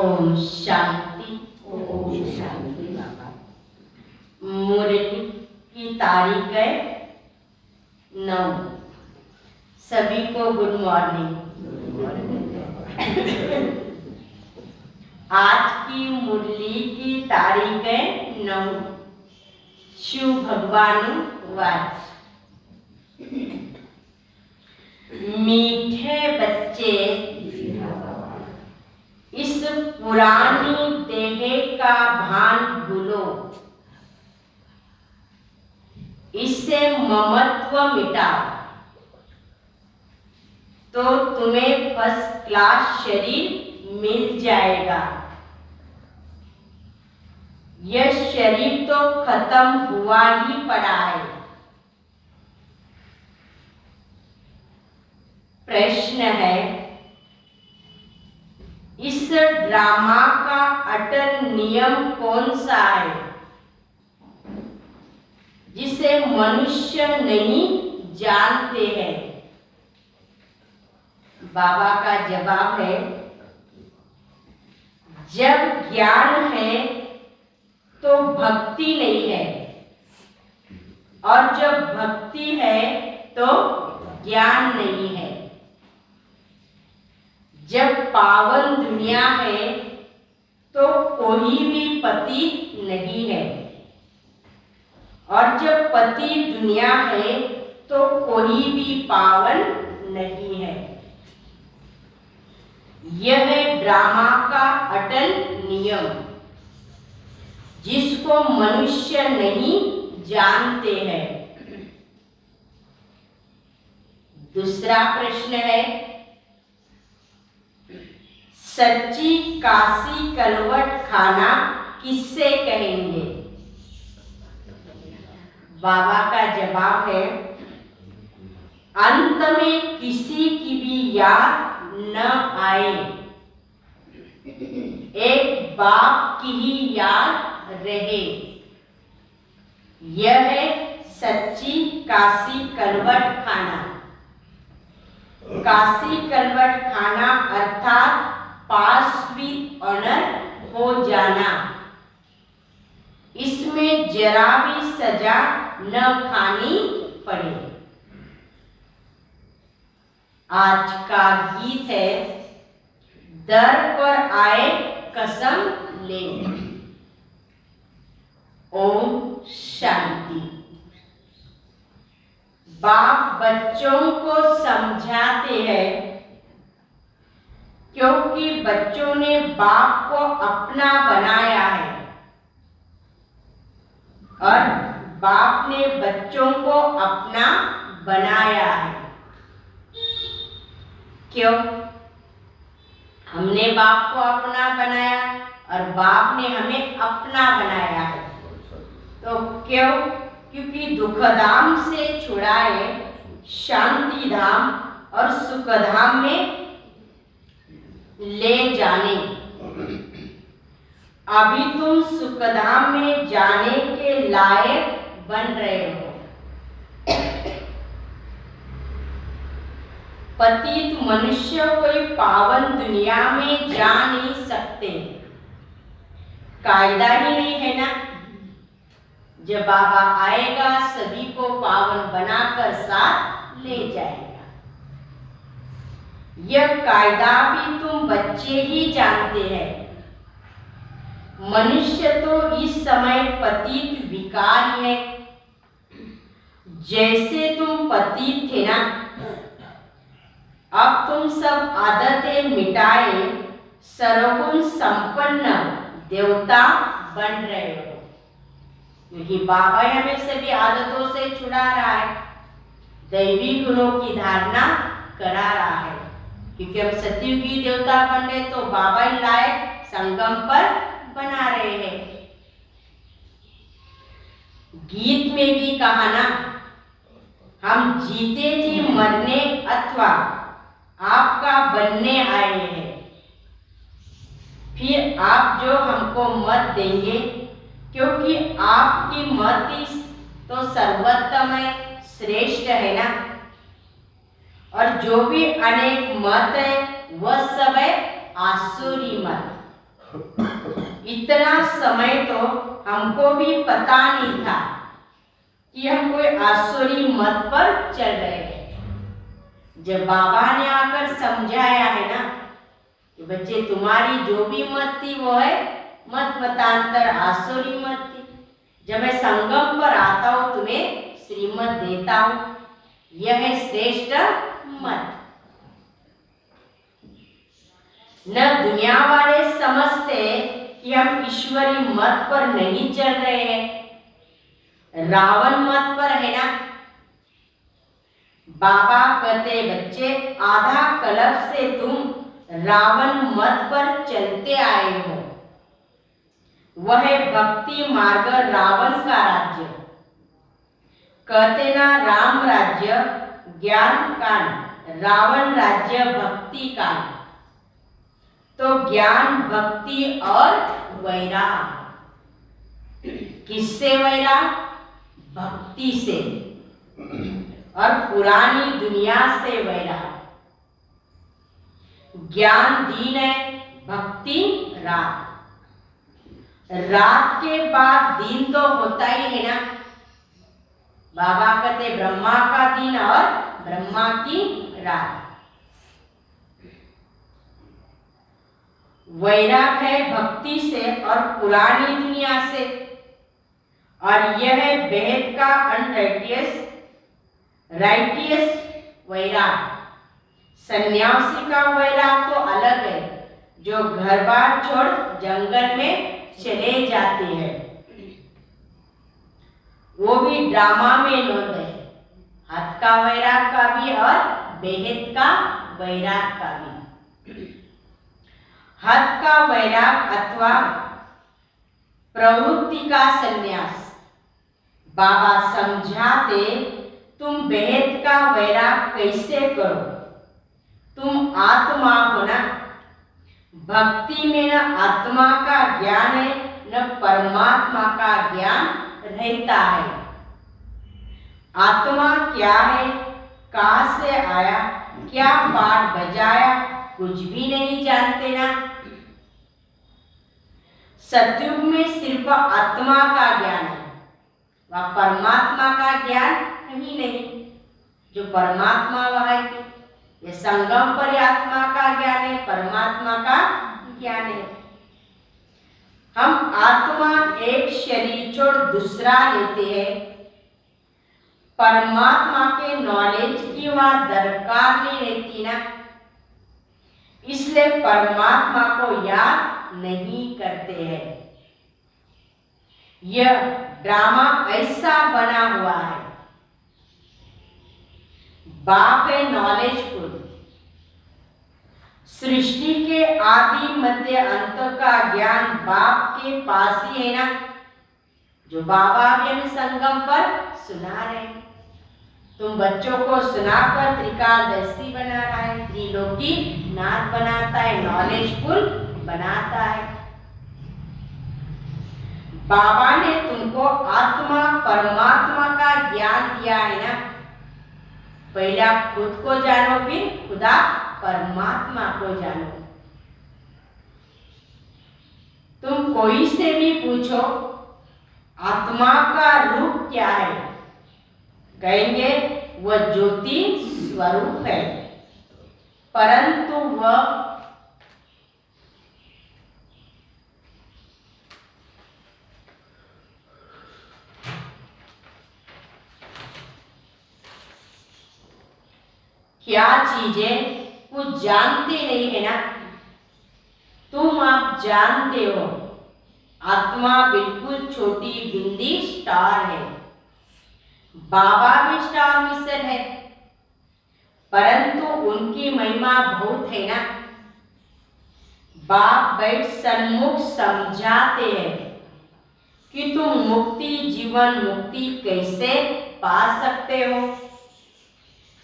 ओम शांति। ओम शांति बाबा। मुरली की तारीख है 9। सभी को गुड मॉर्निंग। आज की मुरली की तारीख है 9। शिव भगवान वाच। मीठे बच्चे, इस पुरानी देह का भान भूलो, इससे ममत्व मिटाओ, तो तुम्हें फर्स्ट क्लास शरीर मिल जाएगा। यह शरीर तो खत्म हुआ ही पड़ा है। प्रश्न है, इस ड्रामा का अटल नियम कौन सा है, जिसे मनुष्य नहीं जानते हैं? बाबा का जवाब है, जब ज्ञान है तो भक्ति नहीं है, और जब भक्ति है तो ज्ञान नहीं है। जब पावन दुनिया है तो कोई भी पति नहीं है, और जब पति दुनिया है तो कोई भी पावन नहीं है। यह है ड्रामा का अटल नियम, जिसको मनुष्य नहीं जानते हैं। दूसरा प्रश्न है, सच्ची काशी कलवट खाना किससे कहेंगे? बाबा का जवाब है, अंत में किसी की भी याद न आए, एक बाप की ही याद रहे। यह है सच्ची काशी कलवट खाना। काशी कलवट खाना अर्थात पास विद ऑनर हो जाना। इसमें जरा भी सजा न खानी पड़े। आज का गीत है, दर पर आए कसम ले। ओम शांति। बाप बच्चों को समझाते हैं, क्योंकि बच्चों ने बाप को अपना बनाया है, और बाप ने बच्चों को अपना बनाया है। क्यों? हमने बाप को अपना बनाया और बाप ने हमें अपना बनाया है। तो क्यों? क्योंकि दुखधाम से छुड़ाए शांति धाम और सुखधाम में ले जाने। अभी तुम सुखधाम में जाने के लायक बन रहे हो। पतित मनुष्य कोई पावन दुनिया में जा नहीं सकते। कायदा ही नहीं है ना। जब बाबा आएगा सभी को पावन बनाकर साथ ले जाएगा। यह कायदा भी तुम बच्चे ही जानते हैं। मनुष्य तो इस समय पतित विकार है। जैसे तुम पतित थे ना, अब तुम सब आदतें मिटाए सर्वगुण संपन्न देवता बन रहे हो। क्योंकि बाबा हमें सभी आदतों से छुड़ा रहा है, दैवी गुणों की धारणा करा रहा है। क्योंकि हम सतयुगी देवता बन रहे तो बाबा ही लायक संगम पर बना रहे हैं। गीत में भी कहा ना, हम जीते जी मरने अथवा आपका बनने आए हैं। फिर आप जो हमको मत देंगे, क्योंकि आपकी मत ही तो सर्वोत्तम है, श्रेष्ठ है ना। और जो भी अनेक मत है वह सब है आसुरी मत। इतना समय तो हमको भी पता नहीं था कि हम कोई आसुरी मत पर चल रहे हैं। जब बाबा ने आकर समझाया है ना कि बच्चे तुम्हारी जो भी मत थी वो है मत मतांतर आसुरी मत थी। जब मैं संगम पर आता हूँ तुम्हें श्रीमत देता हूँ, यह है श्रेष्ठ मत। न दुनिया वाले समझते कि हम ईश्वरी मत पर नहीं चल रहे हैं, रावण मत पर है ना। बाबा कहते बच्चे आधा कल्प से तुम रावण मत पर चलते आए हो। वह भक्ति मार्ग रावण का राज्य। कहते ना राम राज्य ज्ञान कांड, रावण राज्य भक्ति कांड। तो ज्ञान भक्ति और वैराग, किससे वैराग? भक्ति से। और पुरानी दुनिया से वैराग। ज्ञान दिन है, भक्ति रात। रात के बाद दिन तो होता ही है ना। बाबा कहते ब्रह्मा का दिन और ब्रह्मा की रात। वैराग है भक्ति से और पुरानी दुनिया से। और यह है बेहद का अनराइटियस राइटियस वैराग। सन्यासी का वैराग तो अलग है, जो घर बार छोड़ जंगल में चले जाते हैं। वो भी ड्रामा में नोंद है, हद का वैराग का भी और बेहद का वैराग का भी। हद का वैराग अथवा प्रवृत्ति का संन्यास। बाबा समझाते तुम बेहद का वैराग कैसे करो। तुम आत्मा हो ना। भक्ति में न आत्मा का ज्ञान है न परमात्मा का ज्ञान रहता है। आत्मा क्या है, कहाँ से आया, क्या पाठ बजाया, कुछ भी नहीं जानते ना। सतयुग में सिर्फ आत्मा का ज्ञान है, वह परमात्मा का ज्ञान नहीं। जो परमात्मा वह है कि ये संगम पर आत्मा का ज्ञान है, परमात्मा का ज्ञान है। हम आत्मा एक शरीर छोड़ दूसरा लेते हैं। परमात्मा के नॉलेज की वह दरकार नहीं रहती ना, इसलिए परमात्मा को याद नहीं करते हैं। यह ड्रामा ऐसा बना हुआ है। बाप है नॉलेजफुल। सृष्टि के आदि मध्य अंत का ज्ञान बाप के पास ही है ना, जो बाबा भी हमें संगम पर सुना रहे हैं। तुम बच्चों को सुनाकर त्रिकालदर्शी बना रहा है, त्रिलोकी नाथ बनाता है, नॉलेजफुल बनाता है। बाबा ने तुमको आत्मा परमात्मा का ज्ञान दिया है ना। पहले आप खुद को जानो, फिर खुदा परमात्मा को जानो। तुम कोई से भी पूछो आत्मा का रूप क्या है, कहेंगे वह ज्योति स्वरूप है, परंतु वह क्या चीजें कुछ जानते नहीं है ना। तुम आप जानते हो आत्मा बिल्कुल छोटी बिंदी स्टार है। बाबा भी स्टार मिशन है, परंतु उनकी महिमा बहुत है ना। बाप बैठ सन्मुख समझाते हैं कि तुम मुक्ति जीवन मुक्ति कैसे पा सकते हो।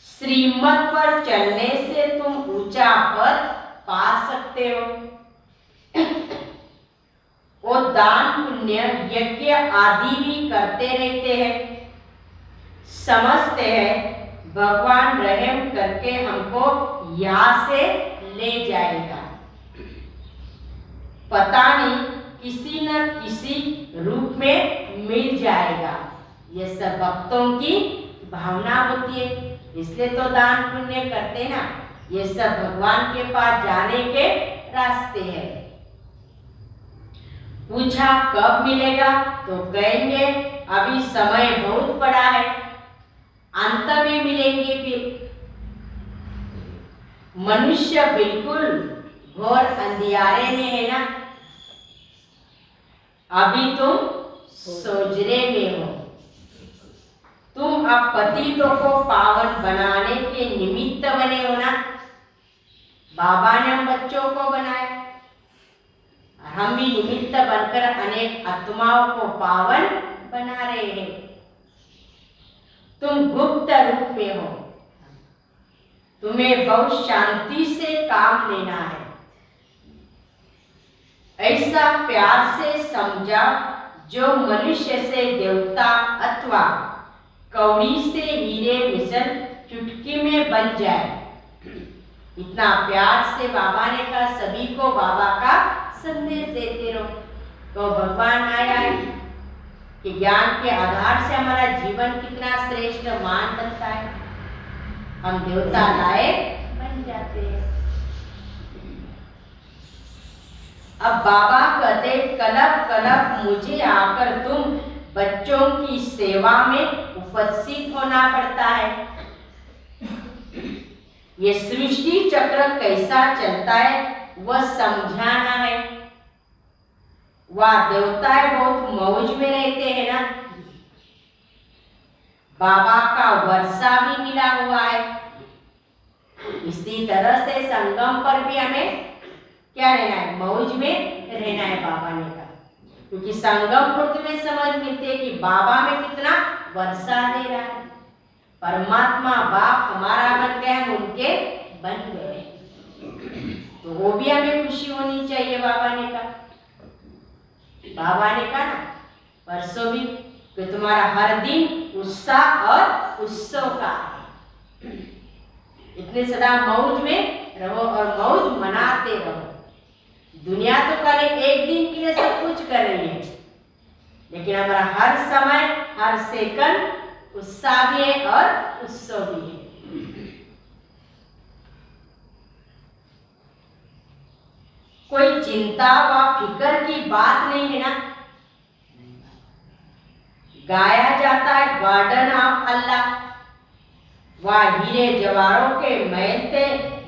श्रीमत पर चलने से तुम ऊंचा पद पा सकते हो। वो दान पुण्य यज्ञ आदि भी करते रहते हैं। समझते हैं भगवान रहम करके हमको यहाँ से ले जाएगा। पता नहीं किसी न किसी रूप में मिल जाएगा। ये सब भक्तों की भावना होती है, इसलिए तो दान पुण्य करते ना। ये सब भगवान के पास जाने के रास्ते हैं। पूछा कब मिलेगा तो कहेंगे अभी समय बहुत बड़ा है, अंत में मिलेंगे। फिर मनुष्य बिल्कुल घोर अंधियारे में है ना, अभी तुम सोजरे में हो। तुम अब पतितों को पावन बनाने के निमित्त बने हो ना। बाबा ने हम बच्चों को बनाया, हम भी निमित्त बनकर अनेक आत्माओं को पावन बना रहे हैं। तुम गुप्त रूप में हो, तुम्हें बहुत शांति से काम लेना है। ऐसा प्यार से समझा जो मनुष्य से देवता अथवा कौड़ी से हीरे मिसल चुटकी में बन जाए। इतना प्यार से बाबा ने कहा सभी को बाबा का संदेश देते रहो। तो भगवान आया है कि ज्ञान के आधार से हमारा जीवन कितना श्रेष्ठ मान बनता है, हम देवता लायक बन जाते हैं। अब बाबा कहते कलब कलब मुझे आकर तुम बच्चों की सेवा में उपस्थित होना पड़ता है। ये सृष्टि चक्र कैसा चलता है वह समझाना है। वह देवताएं बहुत मौज में रहते हैं ना, बाबा का वर्षा भी मिला हुआ है। इसी तरह से संगम पर भी हमें क्या रहना है, मौज में रहना है। बाबा ने कहा क्योंकि संगम पर तुम्हें समझ मिलती है कि बाबा में कितना वर्षा दे रहा है। परमात्मा बाप हमारा बन गया, हम उनके बन गए, तो वो भी हमें खुशी होनी चाहिए। बाबा ने कहा ना परसों भी कि तुम्हारा हर दिन उत्साह और उत्सव का है। इतने सदा मौज में रहो और मौज मनाते रहो। दुनिया तो कल एक दिन के लिए सब कुछ कर रही है, लेकिन हमारा हर समय हर सेकंड उत्साह भी है और उत्सव भी है। कोई चिंता व फिक्र की बात नहीं है ना। गाया जाता है गार्डन ऑफ अल्लाह, वह हीरे जवाहरों के महल थे,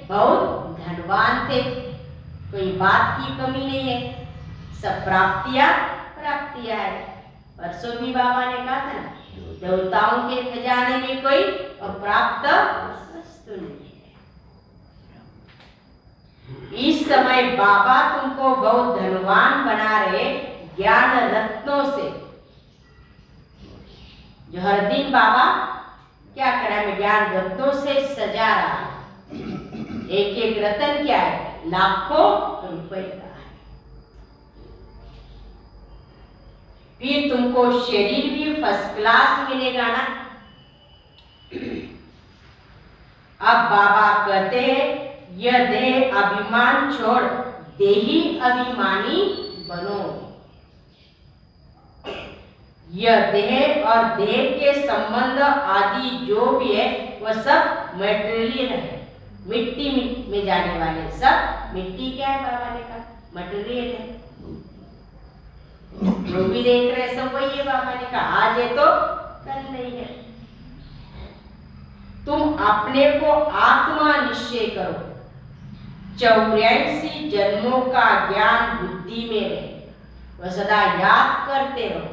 बहुत धनवान थे, कोई बात की कमी नहीं है, सब प्राप्तियां है। परसों भी बाबा ने कहा था ना देवताओं के खजाने में कोई अप्राप्त वस्तु नहीं है। इस समय बाबा तुमको बहुत धनवान बना रहे ज्ञान रत्नों से। जो हर दिन बाबा क्या कर रहा है, ज्ञान रत्नों से सजा रहा है। एक एक रत्न क्या है, लाखों रुपए का है। फिर तुमको शरीर भी फर्स्ट क्लास मिलेगा ना। अब बाबा कहते हैं यह देह अभिमान छोड़ देही अभिमानी बनो। यह देह और देह के संबंध आदि जो भी है वह सब मटेरियल है, मिट्टी में जाने वाले सब। मिट्टी क्या है, बाबा ने कहा मटेरियल है। जो भी देख रहे सब वही है। बाबा ने कहा आज है तो कल नहीं है। तुम अपने को आत्मा निश्चय करो। 84 जन्मों का ज्ञान बुद्धि में रहे, वह सदा याद करते रहो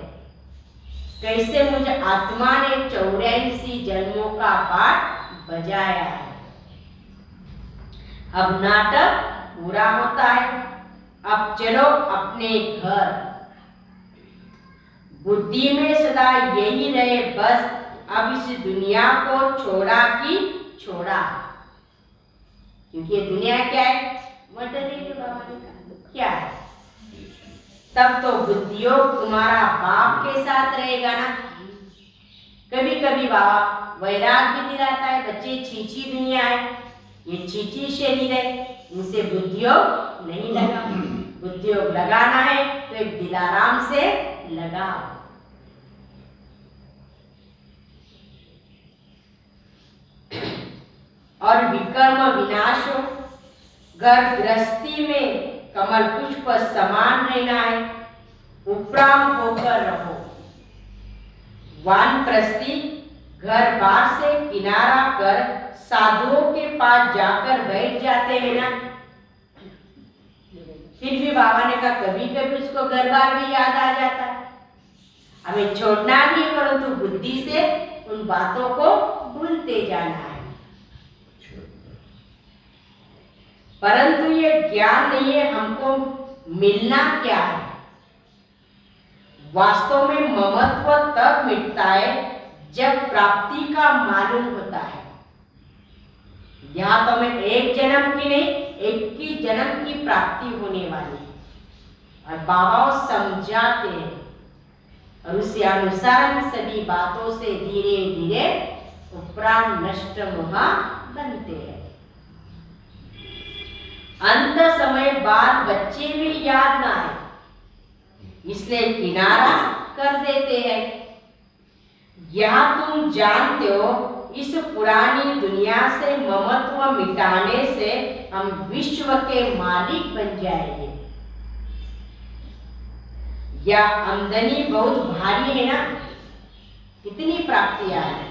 कैसे मुझे आत्मा ने 84 जन्मों का पाठ बजाया है। अब नाटक पूरा होता है, अब चलो अपने घर। बुद्धि में सदा यही रहे बस अब इस दुनिया को छोड़ा कि छोड़ा। क्योंकि ये दुनिया क्या है, मटेरियल। बाबा ने कहा क्या है, तब तो बुद्धियोग तुम्हारा बाप के साथ रहेगा ना। कभी कभी बाबा वैराग भी दिलाता है, बच्चे छीछी दुनिया है, ये छीछी शरीर है, इनसे बुद्धियोग नहीं लगा। उद्योग लगाना है तो एक दिलाराम से लगाओ। और विकर्म विनाश हो, घर गृहस्थी में कमल पुष्प समान रहना है, उपराम होकर रहो। वानप्रस्थी घर बार से किनारा कर साधुओं के पास जाकर बैठ जाते हैं ना, फिर भी बाबा ने कहा कभी कभी उसको घर बार भी याद आ जाता है। हमें छोड़ना भी है, परंतु बुद्धि से उन बातों को भूलते जाना है। परंतु ये ज्ञान नहीं है, हमको मिलना क्या है। वास्तव में ममत्व तब मिटता है जब प्राप्ति का मालूम होता है। यहाँ तो हमें एक जन्म की नहीं, 21 जन्म की प्राप्ति होने वाली है और बाबा समझाते हैं और उसी अनुसार सभी बातों से धीरे धीरे उपराम नष्ट मोह बनते हैं। अंत समय बाद बच्चे भी याद ना आए, इसलिए किनारा कर देते हैं। यहाँ तुम जानते हो इस पुरानी दुनिया से ममत्व मिटाने से हम विश्व के मालिक बन जाएंगे। या आमदनी बहुत भारी है ना, कितनी प्राप्तियां हैं।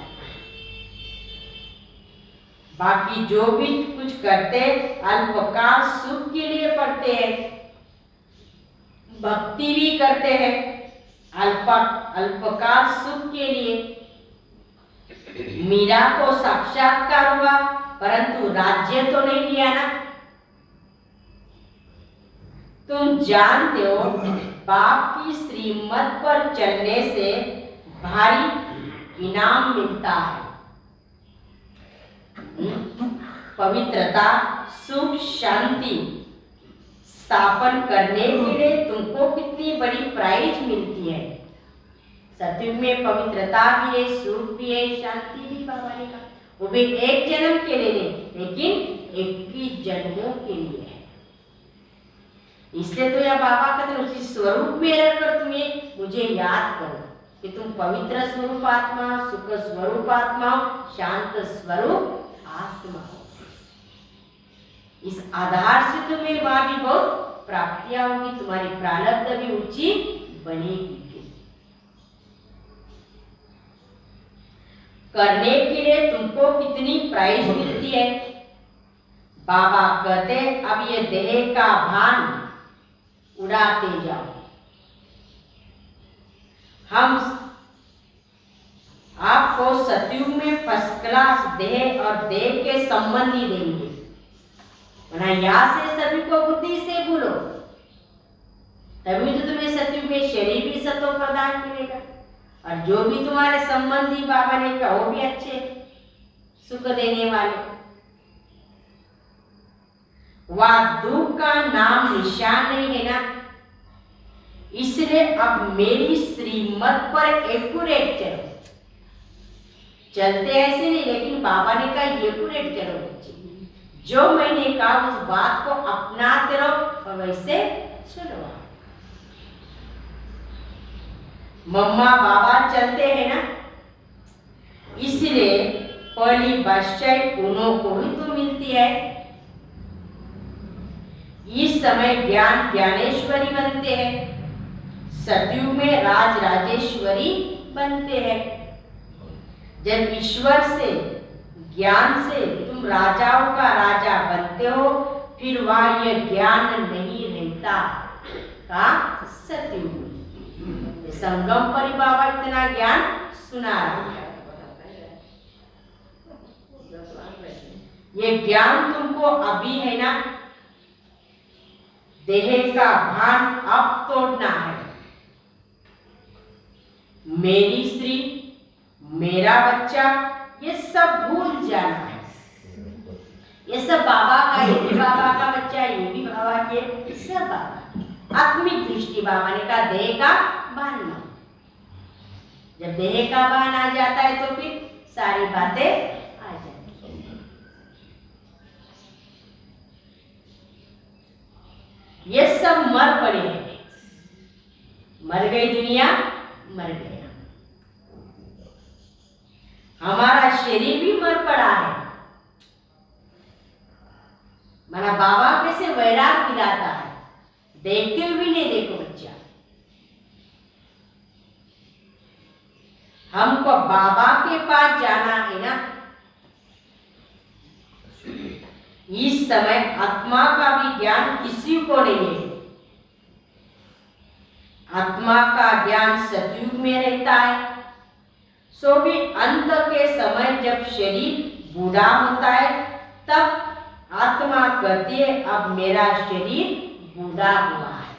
बाकी जो भी कुछ करते अल्पकाल सुख के लिए पढ़ते हैं, भक्ति भी करते हैं अल्पकाल सुख के लिए। मीरा को साक्षात्कार हुआ परंतु राज्य तो नहीं लिया ना। तुम जानते हो बाप की श्रीमत पर चलने से भारी इनाम मिलता है। पवित्रता सुख शांति स्थापन करने के लिए तुमको कितनी बड़ी प्राइज मिलती है। सतयुग में पवित्रता भी है, सुख भी है, शांति भी बाबा ने कहा, वो भी एक जन्म के लिए नहीं लेकिन 21 जन्मों के लिए है। इसलिए तो यह बाबा कहते हैं उसी स्वरूप में रहकर तुम्हें मुझे याद करो कि तुम पवित्र स्वरूप आत्मा, सुख स्वरूप आत्मा, शांत स्वरूप आत्मा हो। इस आधार से तुम्हें वहां भी बहुत प्राप्तियां होगी, तुम्हारी प्रारब्ध भी ऊंची बनेगी। करने के लिए तुमको कितनी प्राइज मिलती है। बाबा कहते अब ये देह का भान उड़ाते जाओ। हम आपको सतयुग में फर्स्ट क्लास देह और देह के संबंधी देंगे। यहाँ से सभी को बुद्धि से भूलो, तभी तो तुम्हें सतयुग में शरीर भी सतो प्रदान मिलेगा और जो भी तुम्हारे संबंधी बाबा ने कहा वो भी अच्छे सुख देने वाले। वह दुख का नाम निशान नहीं है ना, इसलिए अब मेरी श्रीमत पर एक्यूरेट चलो। चलते ऐसे नहीं लेकिन बाबा ने कहा एक्यूरेट चलो बच्चे, जो मैंने कहा उस बात को अपनाते रहो और वैसे चलो। मम्मा बाबा चलते हैं ना, इसलिए पहली बादशाही उन्हों को ही तो मिलती है। इस समय ज्ञान ज्ञानेश्वरी बनते हैं, सतयुग में राज राजेश्वरी बनते हैं। जब ईश्वर से ज्ञान से तुम राजाओं का राजा बनते हो फिर वह यह ज्ञान नहीं रहता का सतयुग में। संगम पर ही बाबा इतना ज्ञान सुना रहा है। ये ज्ञान तुमको अभी है ना, देह का भान अब तोड़ना है। मेरी स्त्री, मेरा बच्चा, ये सब भूल जाना है। ये सब बाबा का, ये भी बाबा का बच्चा, ये भी बाबा के, सब बाबा। आत्मिक दृष्टि बाबा ने कहा देह का भान न। जब देह का भान आ जाता है तो फिर सारी बातें आ जाती हैं। ये सब मर पड़े हैं। मर गई दुनिया, मर गया हमारा शरीर भी मर पड़ा है। मेरा बाबा कैसे वैराग दिलाता है, देखते हुए भी नहीं देखो बच्चा। हमको बाबा के पास जाना है ना। इस समय आत्मा का भी ज्ञान किसी को नहीं है। आत्मा का ज्ञान सतयुग में रहता है। सो भी अंत के समय जब शरीर बूढ़ा होता है तब आत्मा कहती है अब मेरा शरीर बूढ़ा हुआ है,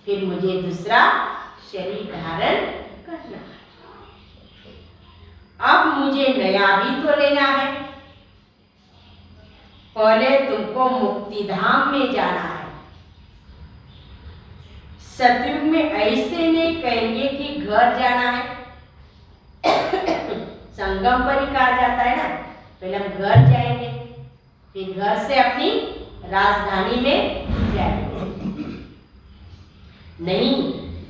फिर मुझे दूसरा शरीर धारण करना है। अब मुझे नया भी तो लेना है। पहले तुमको मुक्ति धाम में जाना है। सतयुग में ऐसे नहीं कहेंगे कि घर जाना है। संगम पर ही कहा जाता है ना, पहले हम घर जाएंगे, फिर घर से अपनी राजधानी में जाएंगे। नहीं,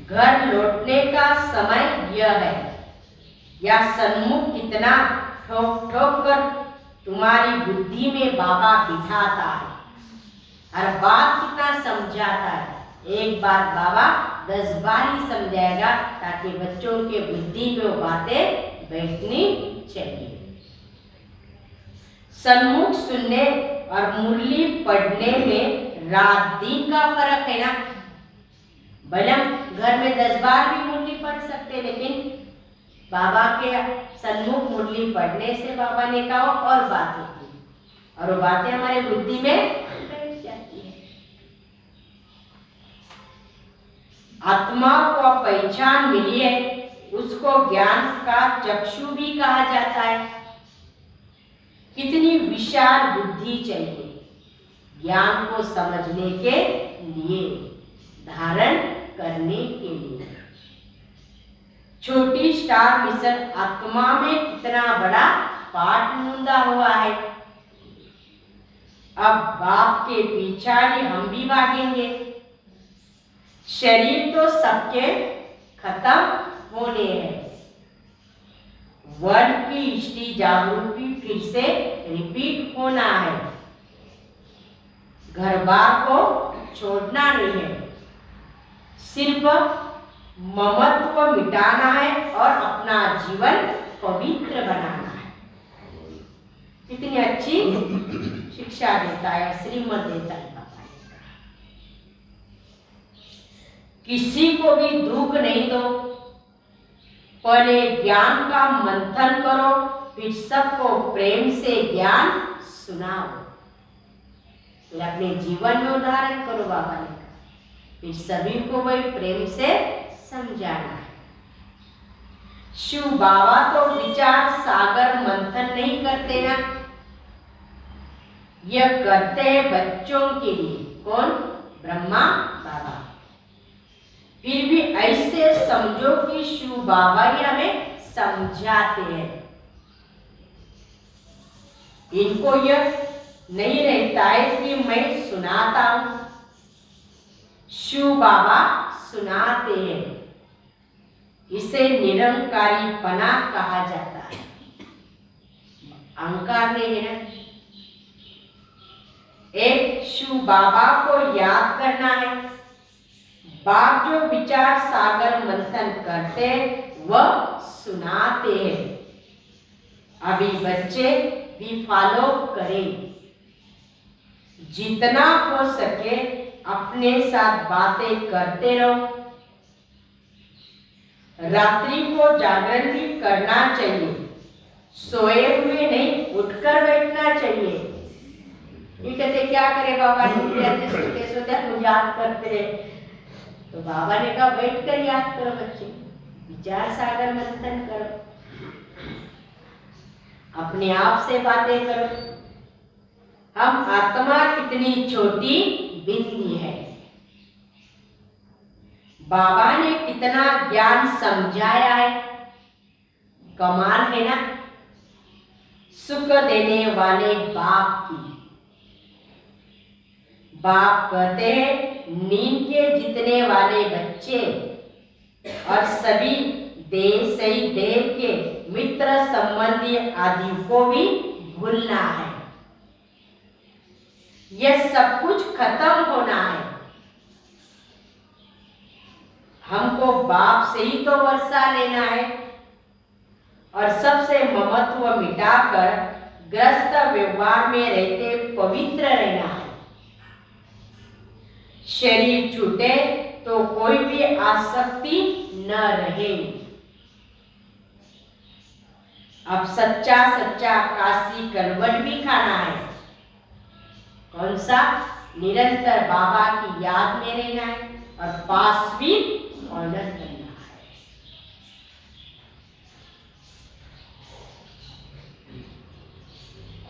घर लौटने का समय यह है। या सन्मुख कितना ठोक ठोक कर तुम्हारी बुद्धि में बाबा बिठाता है, हर बात कितना समझाता है। एक बार बाबा 10 बार ही समझाएगा ताकि बच्चों के बुद्धि में वो बातें बैठनी चाहिए। सन्मुख सुनने और मुरली पढ़ने में रात दिन का फर्क है ना। भले हम घर में 10 बार भी मुरली पढ़ सकते, लेकिन बाबा के सन्मुख मुरली पढ़ने से बाबा ने कहा और बात होती है और वो बातें हमारे बुद्धि में बैठ जाती है। आत्मा को पहचान मिली है, उसको ज्ञान का चक्षु भी कहा जाता है। कितनी विशाल बुद्धि चाहिए ज्ञान को समझने के लिए, धारण करने के लिए। छोटी स्टार मिशन आत्मा में कितना बड़ा पाठ मुंदा हुआ है। अब बाप के पिछाड़ी हम भी भागेंगे। शरीर तो सबके खत्म होने हैं। वर्ल्ड की हिस्ट्री जागरूकता फिर से रिपीट होना है। घर बार को छोड़ना नहीं है, सिर्फ ममत्व मिटाना है और अपना जीवन पवित्र बनाना है। कितनी अच्छी शिक्षा देता है, श्रीमत देता है। किसी को भी दुख नहीं दो, पहले ज्ञान का मंथन करो, फिर सबको प्रेम से ज्ञान सुनाओ। फिर अपने जीवन में उदाहरण करो बाबा ने कहा, फिर सभी को वही प्रेम से समझाना है। शिव बाबा तो विचार सागर मंथन नहीं करते ना, यह करते हैं बच्चों के लिए। कौन? ब्रह्मा बाबा। फिर भी ऐसे समझो कि शिव बाबा ही हमें समझाते हैं। इनको यह नहीं रहता है कि मैं सुनाता हूं, शिव बाबा सुनाते हैं। इसे निरंकारी पना कहा जाता है। अहंकार नहीं है ना। एक शिव बाबा को याद करना है। बाप जो विचार सागर मंथन करते वह सुनाते हैं। अभी बच्चे भी फॉलो करें। जितना हो सके अपने साथ बातें करते रहो। रात्रि को जागरण भी करना चाहिए, सोए हुए नहीं, उठकर बैठना चाहिए। ये कहते क्या करे बाबा, सोते सोते हम याद करते हैं। तो बाबा ने कहा बैठ कर याद करो बच्चे, विचार सागर मंथन करो, अपने आप से बातें करो। हम आत्मा कितनी छोटी बिंदी है, बाबा ने कितना ज्ञान समझाया है। कमाल है ना सुख देने वाले बाप की। बाप कहते हैं नींद के जीतने वाले बच्चे और सभी देह सही देह के मित्र संबंधी आदि को भी भूलना है। यह सब कुछ खत्म होना है। हमको बाप से ही तो वर्षा लेना है और सबसे महत्व मिटाकर ग्रस्त व्यवहार में रहते पवित्र रहना है। शरीर छूटे तो कोई भी आसक्ति न रहे। अब सच्चा सच्चा काशी कलवट भी खाना है। कौन सा? निरंतर बाबा की याद में रहना है और पास भी ऑर्डर करना है।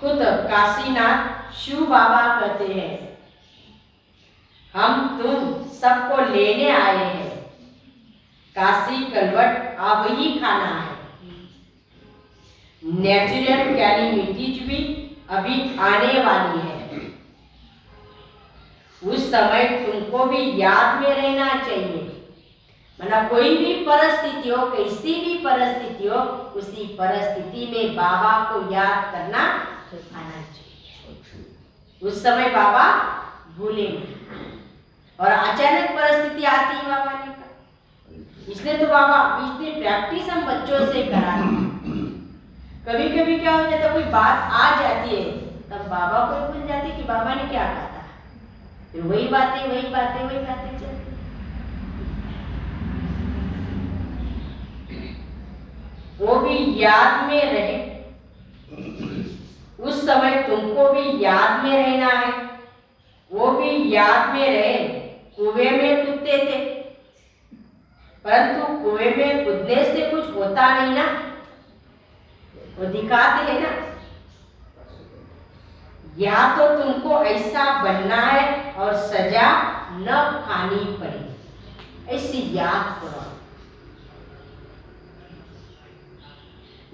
खुद काशीनाथ शिव बाबा कहते हैं हम तुम सबको लेने आए हैं। काशी कलवट अब ही खाना है। नेचुरल कैलिमिटीज भी अभी आने वाली है। उस समय तुमको भी याद में रहना चाहिए। मतलब कोई भी परिस्थिति हो, कैसी भी परिस्थिति हो, उसी परिस्थिति में बाबा को याद करना आना चाहिए। उस समय बाबा भूले नहीं। और अचानक परिस्थिति आती है बाबा ने कहा, इसलिए तो बाबा इसलिए प्रैक्टिस हम बच्चों से कराते। कभी कभी क्या हो जाता, कोई बात आ जाती है तब बाबा को भूल जाते कि बाबा ने क्या कहा था। फिर वही बातें चलती। वो भी याद में रहे। उस समय तुमको भी याद में रहना है। वो भी याद में रहे। कुएं में कूदते थे, परंतु कुएं में कूदने से कुछ होता नहीं ना, वो दिखाते हैं ना। या तो तुमको ऐसा बनना है और सजा न खानी पड़े, ऐसी याद करो।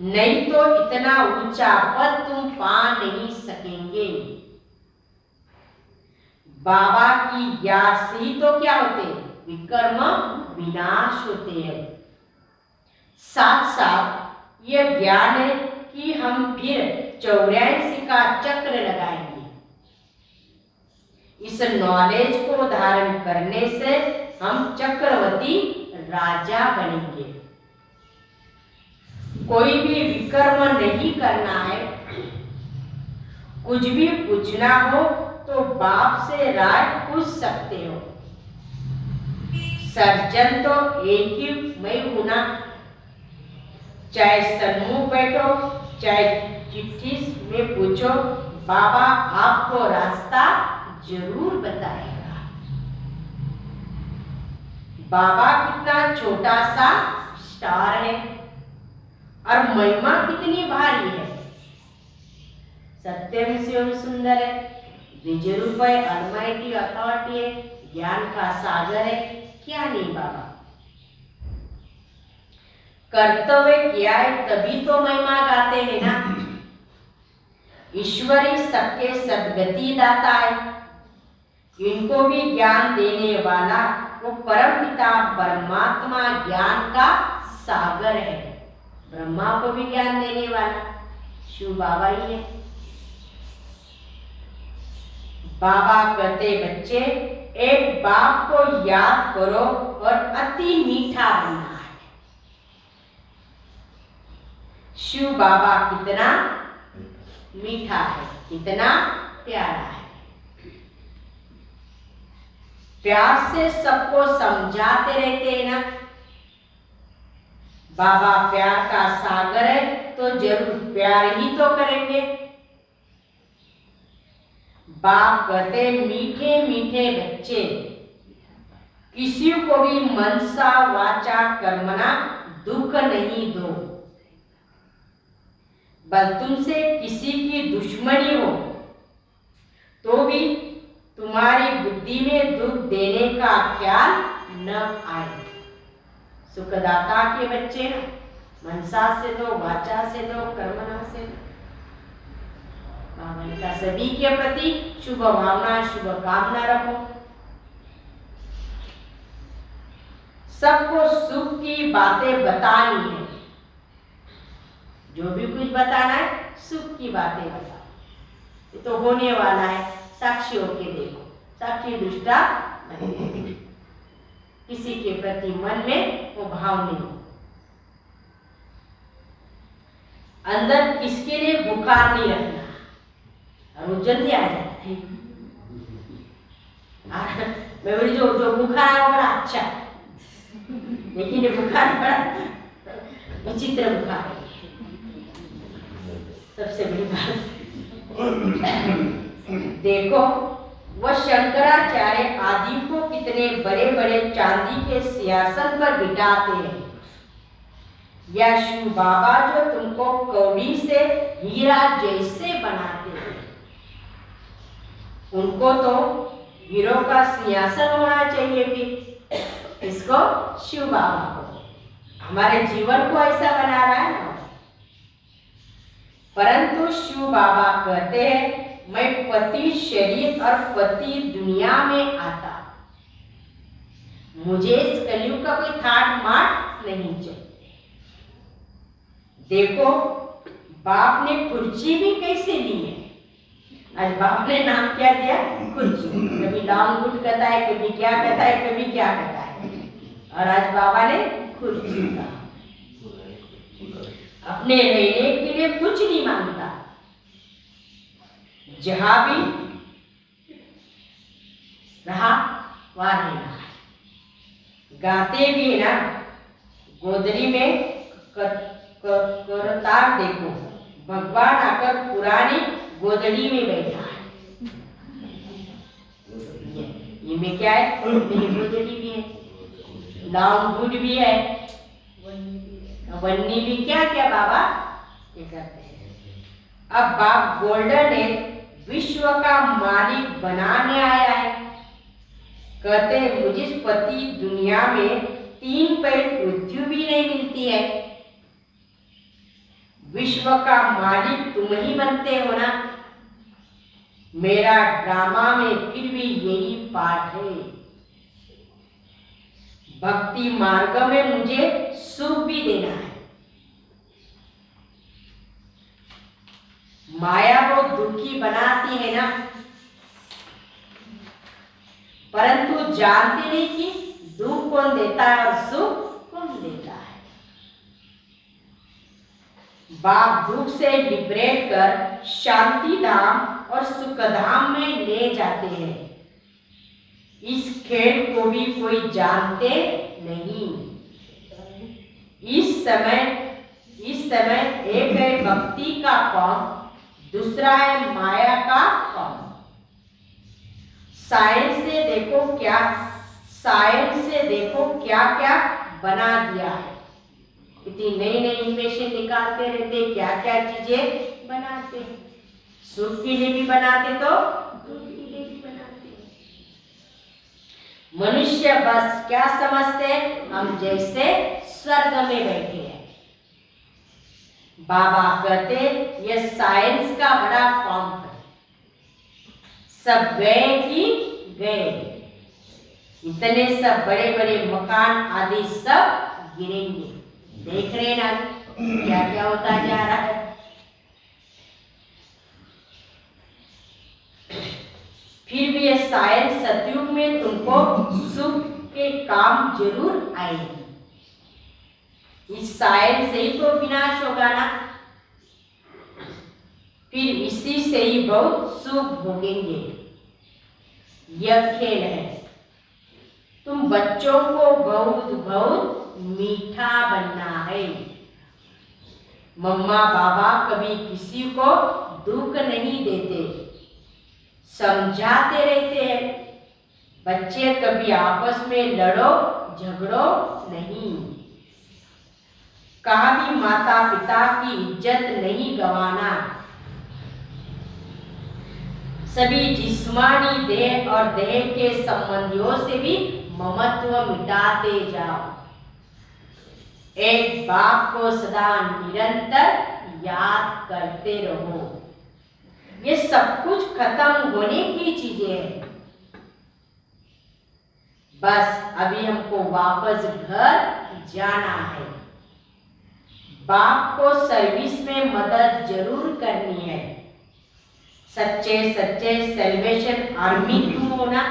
नहीं तो इतना ऊंचा पद तुम पा नहीं सकेंगे। बाबा की याद से ही तो क्या होते, विकर्म विनाश होते हैं। साथ साथ यह ज्ञान है कि हम फिर 84 का चक्र लगाएंगे। इस नॉलेज को धारण करने से हम चक्रवर्ती राजा बनेंगे। कोई भी विकर्म नहीं करना है। कुछ भी पूछना हो तो बाप से राय पूछ सकते हो। सर्जन तो एक ही मैं हूं ना। चाहे सन्मुख बैठो, चाहे चिट्ठी में पूछो, बाबा आपको रास्ता जरूर बताएगा। बाबा कितना छोटा सा स्टार है और महिमा कितनी भारी है। सत्यम शिवम सुंदर है, विजरूप है, अलमाइटी अथॉरिटी है, ज्ञान का सागर है। क्या नहीं बाबा, कर्तव्य किया है तभी तो महिमा गाते हैं ना। ईश्वरी सबके सद्गति दाता है। इनको भी ज्ञान देने वाला वो परम पिता परमात्मा ज्ञान का सागर है। ब्रह्मा को भी ज्ञान देने वाला शिव बाबा ही है। बाबा कहते बच्चे एक बाप को याद करो और अति मीठा बनना है। शिव बाबा कितना मीठा है, कितना प्यारा है। प्यार से सबको समझाते रहते हैं ना। बाबा प्यार का सागर है तो जरूर प्यार ही तो करेंगे। बाप कहते मीठे मीठे बच्चे, किसी को भी मनसा वाचा कर्मणा दुख नहीं दो। बल तुमसे किसी की दुश्मनी हो तो भी तुम्हारी बुद्धि में दुख देने का ख्याल न आए। सुखदाता के बच्चे ना, मनसा से दो, वाचा से दो, कर्मणा से दो। बाबा ने कहा सभी के प्रति शुभ भावना शुभ कामना रखो, सबको सुख की बातें बतानी है, जो भी कुछ बताना है सुख की बातें बताओ, ये तो होने वाला है, साक्षी होके देखो, साक्षी दुष्टा नहीं, किसी के प्रति मन में वो भाव नहीं, अंदर किसके लिए बुखार नहीं रखना, और वो जल्दी आ जाता है। मैं बोली जो जो बुखार है वो बड़ा अच्छा है, लेकिन ये बुखार बड़ा विचित्र बुखार है। सबसे बड़ी बात देखो, वह शंकराचार्य आदि को कितने बड़े बड़े चांदी के सिंहासन पर बिठाते हैं, या शिव बाबा जो तुमको कौड़ी से हीरा जैसे बनाते हैं, उनको तो हीरो का सिंहासन होना चाहिए। फिर इसको शिव बाबा को हमारे जीवन को ऐसा बना रहा है ना, परंतु शिव बाबा कहते हैं मैं पति शरीर और पति दुनिया में आता, मुझे इस कलयुग का कोई थाट माट नहीं चाहिए। देखो बाप ने कुर्सी भी कैसे ली है, आज बाप ने नाम क्या दिया, कुर्सी, कभी लॉन्ग गुड कहता है, कभी क्या कहता है, कभी क्या कहता है, और आज बाबा ने कुर्सी कहा। अपने रहने के लिए कुछ नहीं मांगता, जहां भी रहा वहां रहना है। गाते भी है ना, गोदरी में करतार देखो, भगवान आकर पुरानी गोदड़ी में बैठा है। ये में क्या है, मेरी गोदड़ी भी है, लॉन्ग गुड भी है, वन्नी भी, क्या क्या बाबा ये करते हैं। अब बाप गोल्डन ने विश्व का मालिक बनाने आया है, कहते हैं मुझे पति दुनिया में 3 पैर पृथ्वी भी नहीं मिलती है, विश्व का मालिक तुम ही बनते हो ना। मेरा ड्रामा में फिर भी यही पाठ है, भक्ति मार्ग में मुझे सुख भी देना है। माया को दुखी बनाती है ना, परंतु जानती नहीं कि दुख कौन देता है और सुख कौन देता है। बाप दुख से लिबरेट कर शांति धाम और सुख धाम में ले जाते हैं। इस खेल को भी कोई जानते नहीं। इस समय एक है भक्ति का कौम, दूसरा है माया का कौम। साइंस से देखो क्या क्या बना दिया है, इतनी नई नई इन्वेशन निकालते रहते, क्या क्या चीजें बनाते हैं, सुख के लिए भी बनाते तो दुख के लिए भी बनाते। मनुष्य बस क्या समझते हैं, हम जैसे स्वर्ग में बैठे हैं। बाबा कहते ये साइंस का बड़ा कॉम्प है, सब गए कि गए, इतने सब बड़े बड़े मकान आदि सब गिरेंगे। देख रहे ना क्या क्या होता जा रहा है। फिर भी ये साइंस सतयुग में तुमको सुख के काम जरूर आएगी। इस साइंस से ही तो विनाश होगा ना, फिर इसी से ही बहुत सुख भोगेंगे। यह खेल है, तुम बच्चों को बहुत बहुत मीठा बनना है। मम्मा बाबा कभी किसी को दुख नहीं देते, समझाते रहते हैं। बच्चे कभी आपस में लड़ो झगड़ो नहीं, कहा भी माता पिता की इज्जत नहीं गंवाना। सभी जिस्मानी देह और देह के संबंधियों से भी ममत्व मिटाते जाओ। एक बाप को सदा निरंतर याद करते रहो। ये सब कुछ खत्म होने की चीजें हैं। बस अभी हमको वापस घर जाना है। बाप को सर्विस में मदद जरूर करनी है। सच्चे सच्चे सेल्वेशन आर्मी तुम हो ना,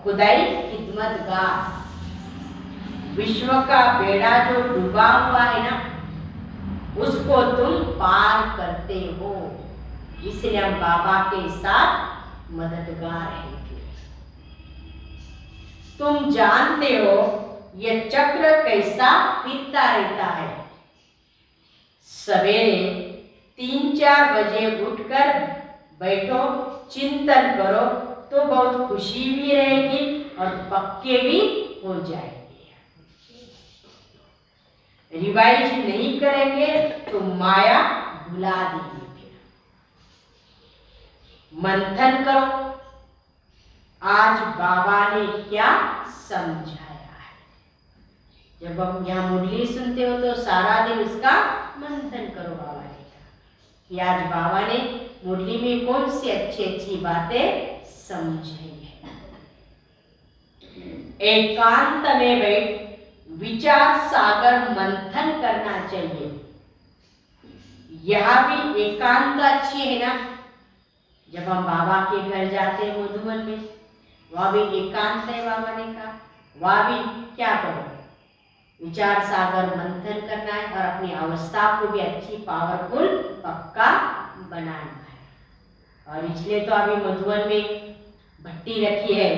खुदाई खिदमतगार। विश्व का बेड़ा जो डूबा हुआ है ना, उसको तुम पार करते हो। इसलिए हम बाबा के साथ मददगार हैं। तुम जानते हो ये चक्र कैसा फिरता रहता है। सवेरे 3-4 बजे उठकर बैठो, चिंतन करो तो बहुत खुशी भी रहेगी और पक्के भी हो जाएंगे। रिवाइज नहीं करेंगे तो माया भुला देगी। मंथन करो, आज बाबा ने क्या समझाया है। जब हम यहाँ मुरली सुनते हो तो सारा दिन उसका मंथन करो बाबा ने कि आज बाबा ने मुरली में कौन सी अच्छी अच्छी बातें समझाई है। एकांत में बैठ विचार सागर मंथन करना चाहिए। यह भी एकांत अच्छी है ना। जब हम बाबा के घर जाते हैं मधुबन में, वह भी एकांत है। बाबा ने कहा वह भी क्या करो, विचार सागर मंथन करना है और अपनी अवस्था को भी अच्छी पावरफुल पक्का बनाना है। और इसलिए तो अभी मधुबन में भट्टी रखी है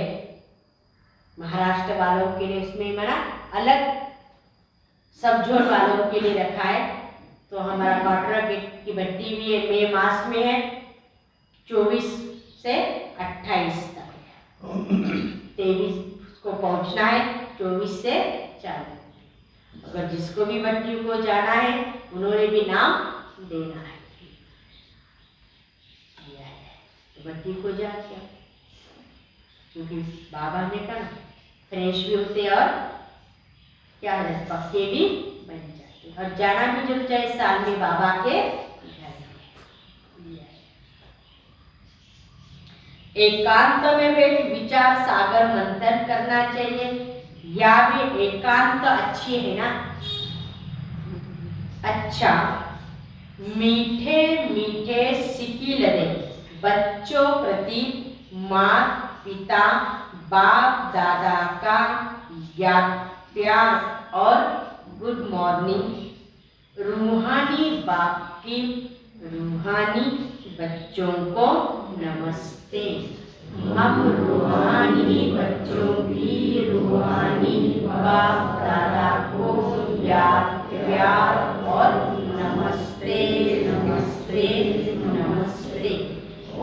महाराष्ट्र वालों के लिए, उसमें मना अलग सब जोन वालों के लिए रखा है। तो हमारा क्वार्टर की भट्टी भी है, मई मास में है, 24 से 28 तक है। 23 को पहुंचना है, 24 से 40। अगर जिसको भी भट्टी को जाना है उन्होंने भी नाम देना है। तो भट्टी को जाके, क्योंकि बाबा ने कहा फ्रेश भी होते और क्या है पक्के भी बन जाते, और जाना भी जो चाहे साल में बाबा के घर। एकांत में बैठ विचार सागर मंथन करना चाहिए। या भी एकांत अच्छी है ना। अच्छा, मीठे मीठे सिकिलरे बच्चों प्रति माता पिता बाप दादा का याद प्यार और गुड मॉर्निंग। रूहानी बाप की रूहानी बच्चों को नमस्ते। हम रूहानी बच्चों की रूहानी बाप दादा को याद प्यार और नमस्ते नमस्ते नमस्ते।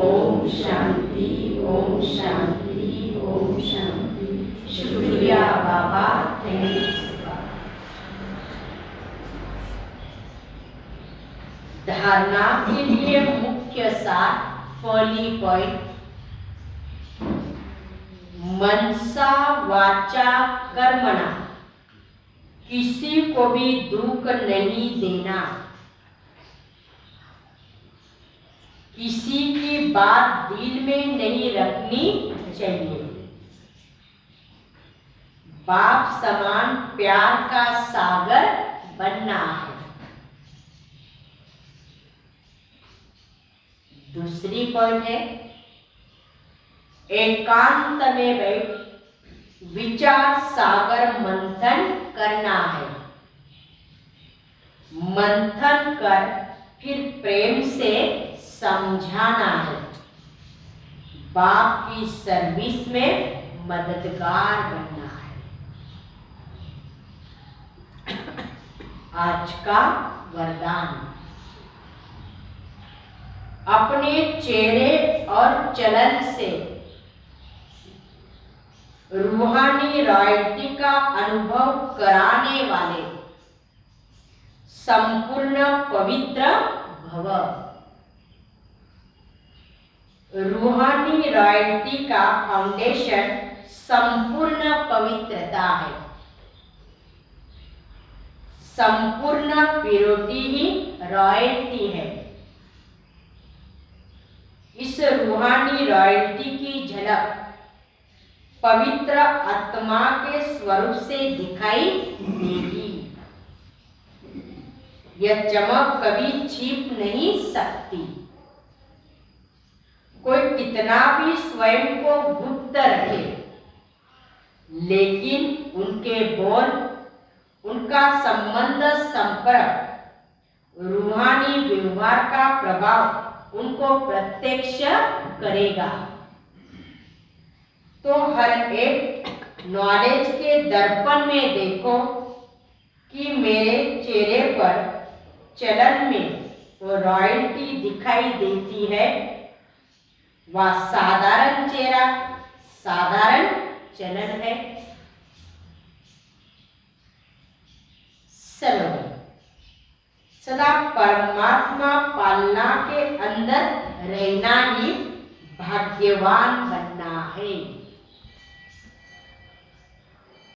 ओम शांति ओम शांति ओम शांति। शुक्रिया बाबा, थैंक्स। धारणा के लिए मुख्य सार, पहली पॉइंट, मनसा वाचा कर्मणा, किसी को भी दुख नहीं देना, किसी की बात दिल में नहीं रखनी चाहिए, बाप समान प्यार का सागर बनना है। दूसरी पॉइंट है, एकांत में बैठ विचार सागर मंथन करना है। मंथन कर फिर प्रेम से समझाना है। बाप की सर्विस में मददगार बनना है। आज का वरदान, अपने चेहरे और चलन से रूहानी रॉयल्टी का अनुभव कराने वाले संपूर्ण पवित्र भव। रूहानी रॉयल्टी का फाउंडेशन संपूर्ण पवित्रता है। संपूर्ण प्योरिटी ही रॉयल्टी है। इस रूहानी रॉयल्टी की झलक पवित्र आत्मा के स्वरूप से दिखाई देगी। यह चमक कभी छिप नहीं सकती। कोई कितना भी स्वयं को गुप्त रखे, लेकिन उनके बोल, उनका संबंध, संपर्क, रूहानी व्यवहार का प्रभाव उनको प्रत्यक्ष करेगा। तो हर एक नॉलेज के दर्पण में देखो कि मेरे चेहरे पर चलन में वो रॉयल्टी दिखाई देती है। वह साधारण चेहरा, साधारण चलन है। सलोनी सदा परमात्मा पालना के अंदर रहना ही भाग्यवान बनना है।